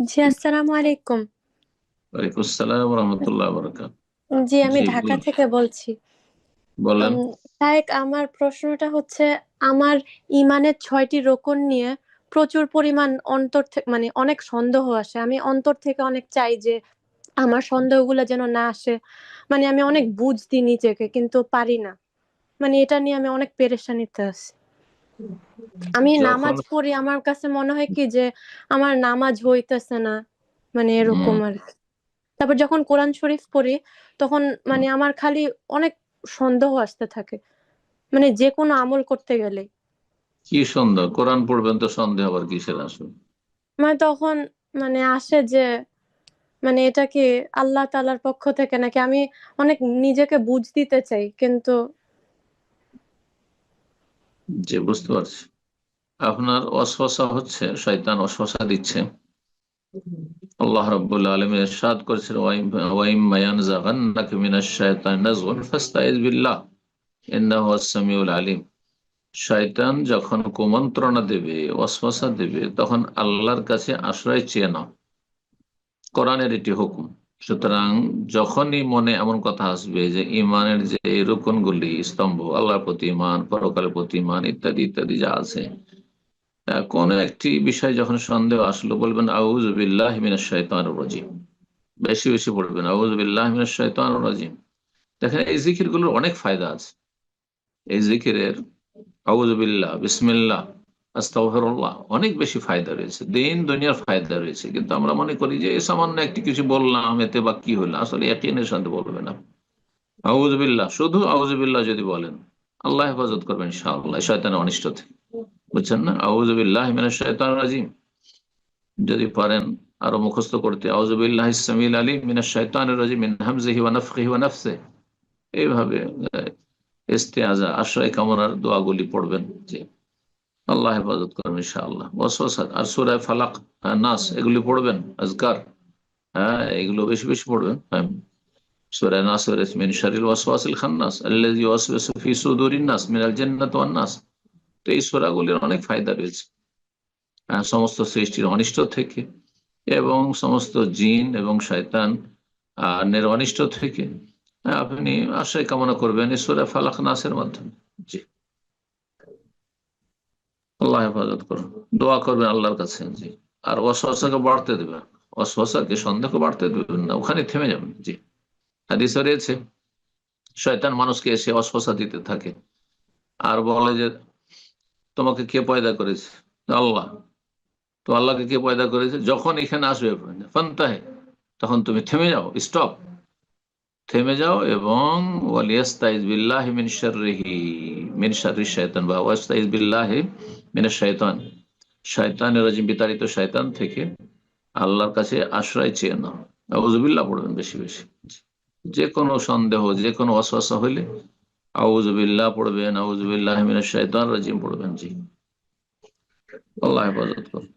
জি, আসসালামু আলাইকুম। ওয়ালাইকুম আসসালাম রহমতুল্লাহ বরকাত। জি, আমি জি ঢাকা বলুন। থেকে বলছি। বলেন। উম, তায়েক, আমার প্রশ্নটা হচ্ছে, আমার ইমানের 6টি রোকন নিয়ে প্রচুর পরিমাণ অন্তর থেকে মানে অনেক সন্দেহ আসে। আমি অন্তর থেকে অনেক চাই যে আমার সন্দেহগুলো যেন না আসে। মানে আমি অনেক বুঝতি নিজেকে, কিন্তু পারি না। মানে এটা নিয়ে আমি অনেক পেরেশানিতে আছি। আমি যখন নামাজ পড়ি, আমার কাছে মনে হয় কি যে আমার নামাজ হইতেছে না, মানে এরকম উম, আর কি। তারপর যখন কোরআন শরীফ পড়ি, তখন মানে আমার খালি অনেক সন্দেহ আসতে থাকে, মানে যে কোনো আমল করতে গেলে। কি সন্দেহ? কোরআন পড়বেন তো সন্দেহ আবার কিসের আসবে? মানে তখন মানে আসে যে মানে এটা কি আল্লাহ তাআলার পক্ষ থেকে নাকি। আমি অনেক নিজেকে বুঝ দিতে চাই, কিন্তু যে বুঝতে পারছি আপনার ওয়াসওয়াসা হচ্ছে, শয়তান ওয়াসওয়াসা দিচ্ছে। আল্লাহ রাব্বুল আলামিন ইরশাদ করেছেন, ওয়াইম্মা ইয়ানজাগান্নাকা মিনাশ শাইতানি নাজগুন ফাস্তাইজ বিল্লাহ ইন্নাহু হুয়াস সামিউল আলিম। শয়তান যখন কুমন্ত্রণা দেবে, ওয়াসওয়াসা দেবে, তখন আল্লাহর কাছে আশ্রয় চেয়ে নাও। কোরআনের এটি হুকুম। সুতরাং যখনই মনে এমন কথা আসবে যে ইমানের যে রুকনগুলি, স্তম্ভ, আল্লাহর প্রতি ইমান, পরকালের প্রতি ইমান, ইত্যাদি ইত্যাদি যা আছে, কোন একটি বিষয় যখন সন্দেহ আসলো, বলবেন আউযু বিল্লাহি মিনাশ শাইতানির রাজিম। বেশি বেশি বলবেন আউযু বিল্লাহি মিনাশ শাইতানির রাজিম। দেখেন, এই জিকিরগুলোর অনেক ফায়দা আছে। এই জিকিরের আউযু বিল্লাহ, বিসমিল্লাহ, আস্তাগফিরুল্লাহ অনেক বেশি ফায়দা রয়েছে, দিন দুনিয়ার ফায়দা রয়েছে। কিন্তু আমরা মনে করি যে এই সামান্য একটি কিছু বললাম, এতে বা কি হলো। আসলে ইয়াকিনের সাথে বলবেন না। আউযু বিল্লাহ, শুধু আউযু বিল্লাহ যদি বলেন, আল্লাহ হেফাজত করবেন ইনশাআল্লাহ শয়তানের অনিষ্ট থেকে। বুঝছেন না? আউযু বিল্লাহি মিনাশ শাইতানির রাজিম যদি পারেন আরো মুখস্থ করতে, আউযু বিল্লাহিস সামিউল আলিম মিনাশ শাইতানির রাজিম মিন হামজিহি ওয়া নাফখিহি ওয়া নাফসিহি, এইভাবে ইস্তেআজা, আশ্রয় কামনার দোয়াগুলি পড়বেন। জি, আল্লাহ হেফাজত করবেন ইনশাআল্লাহ ওয়াসওয়াসা। আর সূরা ফালাক, নাস, এগুলি পড়বেন, আজকার। হ্যাঁ, এগুলো বেশি বেশি পড়বেন। হ্যাঁ, সূরা নাস, মিন শাররিল ওয়াসওয়াসিল খান্নাস আল্লাযী ইউওয়াসওয়িসু ফি সুদুরিন নাস মিনাল জান্নাতি ওয়ান নাস। তো এই সূরাগুলির অনেক ফায়দা রয়েছে, সমস্ত সৃষ্টির অনিষ্ট থেকে এবং সমস্ত জিন এবং শয়তান নের অনিষ্ট থেকে আপনি আশ্রয় কামনা করবেন এই সূরা ফালাক নাসের মাধ্যমে। জি, আল্লাহ হেফাজত করুন। দোয়া করবেন আল্লাহর কাছে। জি। আর ওয়াসওয়াসাকে বাড়তে দেবেন, ওয়াসওয়াসাকে, সন্দেহকে বাড়তে দেবেন না, ওখানে থেমে যাবেন। জি। হাদিসে রয়েছে, শয়তান মানুষকে এসে ওয়াসওয়াসা দিতে থাকে আর বলে যে তোমাকে কে পয়দা করেছে? আল্লাহ। তো আল্লাহকে কে পয়দা করেছে? যখন এখানে আসবে ফান্তাহে, তখন তুমি থেমে যাও, স্টপ, থেমে যাও এবং ওয়ালিয়াস্তাইজ বিল্লাহি মিন শাররিহি, মিন শাররি শায়তান, বা ওয়াস্তাইজ বিল্লাহি মিনাশ শায়তান, শয়তানের রাজিম, বিতাড়িত শয়তান থেকে আল্লাহর কাছে আশ্রয় চেয়ে নাও। আউযুবিল্লাহ পড়বেন বেশি বেশি। যে কোনো সন্দেহ, যে কোনো ওয়াসওয়াসা হইলে আউযুবিল্লাহ পড়বেন, আউযুবিল্লাহি মিনাশ শাইতানির রাজিম পড়বেন। জি, আল্লাহ হেফাজত করুন।